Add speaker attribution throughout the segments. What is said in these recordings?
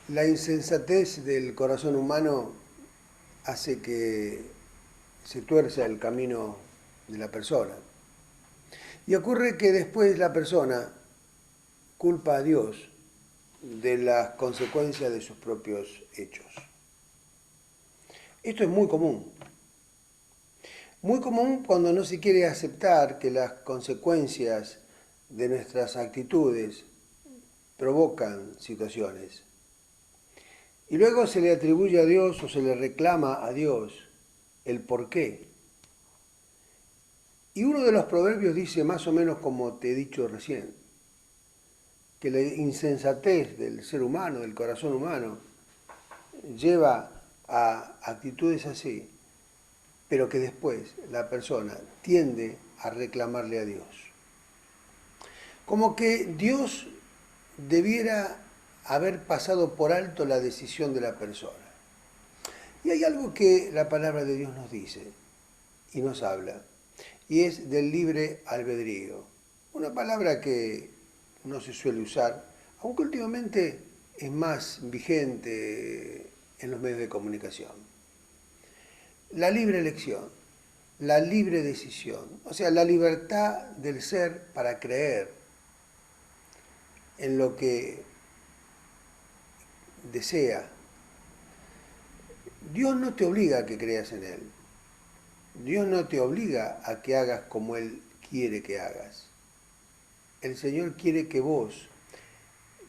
Speaker 1: La insensatez del corazón humano hace que se tuerza el camino de la persona. Y ocurre que después la persona culpa a Dios de las consecuencias de sus propios hechos. Esto es muy común cuando no se quiere aceptar que las consecuencias de nuestras actitudes provocan situaciones. Y luego se le atribuye a Dios o se le reclama a Dios el por qué. Y uno de los proverbios dice más o menos como te he dicho recién, que la insensatez del ser humano, del corazón humano, lleva a actitudes así, pero que después la persona tiende a reclamarle a Dios. Como que Dios debiera haber pasado por alto la decisión de la persona. Y hay algo que la palabra de Dios nos dice y nos habla, y es del libre albedrío. Una palabra que no se suele usar, aunque últimamente es más vigente en los medios de comunicación. La libre elección, la libre decisión, o sea, la libertad del ser para creer en lo que desea. Dios no te obliga a que creas en Él. Dios no te obliga a que hagas como Él quiere que hagas. El Señor quiere que vos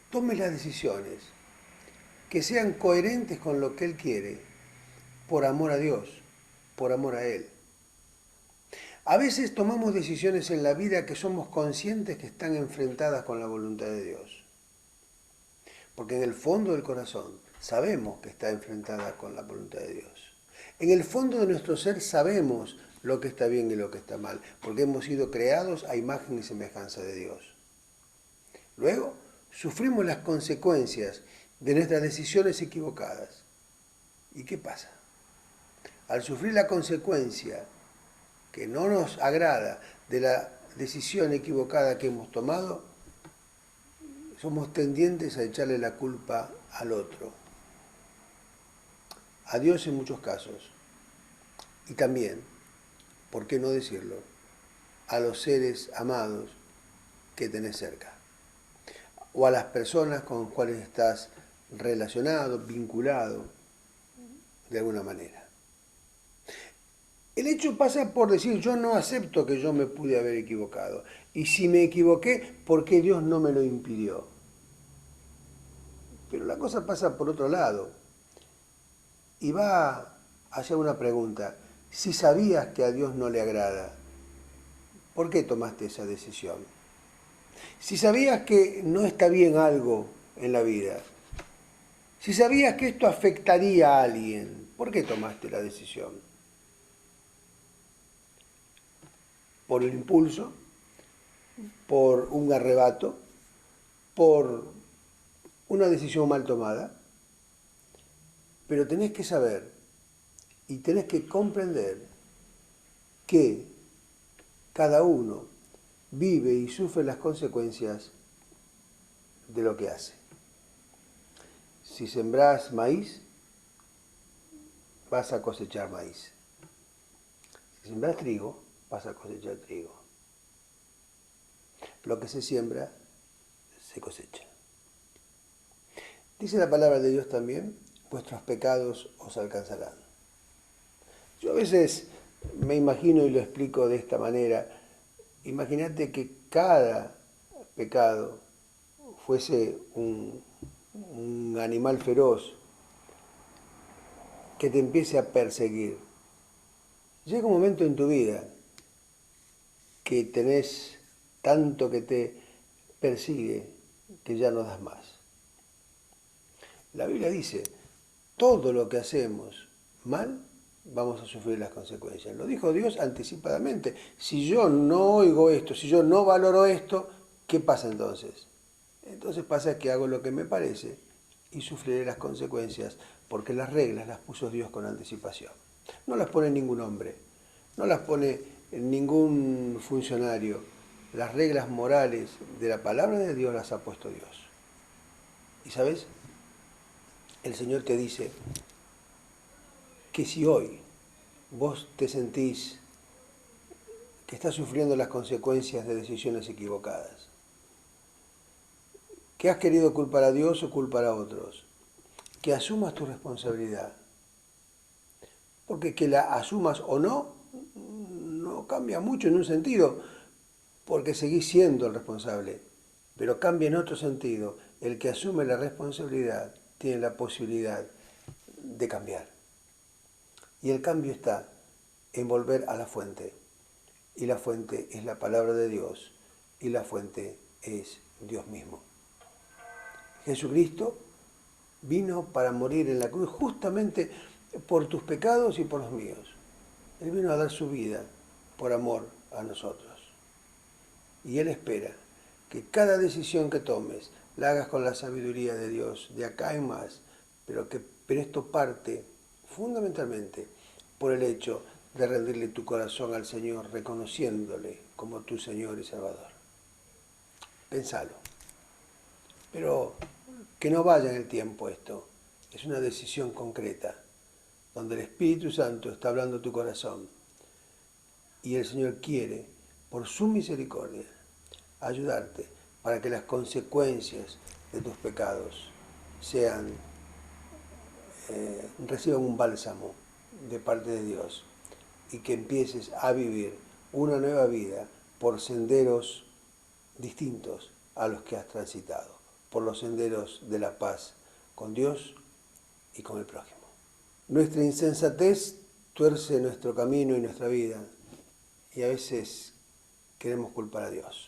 Speaker 1: tomes las decisiones que sean coherentes con lo que Él quiere, por amor a Dios, por amor a Él. A veces tomamos decisiones en la vida que somos conscientes que están enfrentadas con la voluntad de Dios. Porque en el fondo del corazón sabemos que está enfrentada con la voluntad de Dios. En el fondo de nuestro ser sabemos lo que está bien y lo que está mal, porque hemos sido creados a imagen y semejanza de Dios. Luego, sufrimos las consecuencias de nuestras decisiones equivocadas. ¿Y qué pasa? Al sufrir la consecuencia que no nos agrada de la decisión equivocada que hemos tomado, somos tendientes a echarle la culpa al otro. A Dios en muchos casos. Y también, ¿por qué no decirlo?, a los seres amados que tenés cerca. O a las personas con las cuales estás relacionado, vinculado, de alguna manera. El hecho pasa por decir, yo no acepto que yo me pude haber equivocado. Y si me equivoqué, ¿por qué Dios no me lo impidió? Pero la cosa pasa por otro lado. Y va hacia una pregunta. Si sabías que a Dios no le agrada, ¿por qué tomaste esa decisión? Si sabías que no está bien algo en la vida, si sabías que esto afectaría a alguien, ¿por qué tomaste la decisión? ¿Por el impulso? ¿Por un arrebato? ¿Por una decisión mal tomada? Pero tenés que saber y tenés que comprender que cada uno vive y sufre las consecuencias de lo que hace. Si sembrás maíz, vas a cosechar maíz. Si sembrás trigo, vas a cosechar trigo. Lo que se siembra, se cosecha. Dice la palabra de Dios también, vuestros pecados os alcanzarán. Yo a veces me imagino y lo explico de esta manera. Imagínate que cada pecado fuese un animal feroz que te empiece a perseguir. Llega un momento en tu vida que tenés tanto que te persigue que ya no das más. La Biblia dice, todo lo que hacemos mal, vamos a sufrir las consecuencias. Lo dijo Dios anticipadamente. Si yo no oigo esto, si yo no valoro esto, ¿qué pasa entonces? Entonces pasa que hago lo que me parece y sufriré las consecuencias, porque las reglas las puso Dios con anticipación. No las pone ningún hombre, no las pone ningún funcionario. Las reglas morales de la palabra de Dios las ha puesto Dios. ¿Y sabes? el Señor te dice que si hoy vos te sentís que estás sufriendo las consecuencias de decisiones equivocadas, que has querido culpar a Dios o culpar a otros, que asumas tu responsabilidad. Porque que la asumas o no, no cambia mucho en un sentido, porque seguís siendo el responsable. Pero cambia en otro sentido. El que asume la responsabilidad tiene la posibilidad de cambiar. Y el cambio está en volver a la fuente. Y la fuente es la palabra de Dios. Y la fuente es Dios mismo. Jesucristo vino para morir en la cruz justamente por tus pecados y por los míos. Él vino a dar su vida por amor a nosotros. Y Él espera que cada decisión que tomes la hagas con la sabiduría de Dios, de acá en más, pero esto parte fundamentalmente por el hecho de rendirle tu corazón al Señor, reconociéndole como tu Señor y Salvador. Pensalo. Pero que no vaya en el tiempo esto. Es una decisión concreta, donde el Espíritu Santo está hablando a tu corazón. Y el Señor quiere, por su misericordia, ayudarte para que las consecuencias de tus pecados reciban un bálsamo de parte de Dios y que empieces a vivir una nueva vida por senderos distintos a los que has transitado, por los senderos de la paz con Dios y con el prójimo. Nuestra insensatez tuerce nuestro camino y nuestra vida y a veces queremos culpar a Dios.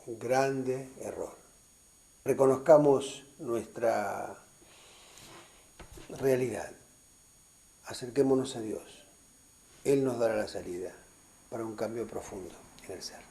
Speaker 1: Un grande error. Reconozcamos nuestra realidad. Acerquémonos a Dios. Él nos dará la salida para un cambio profundo en el ser.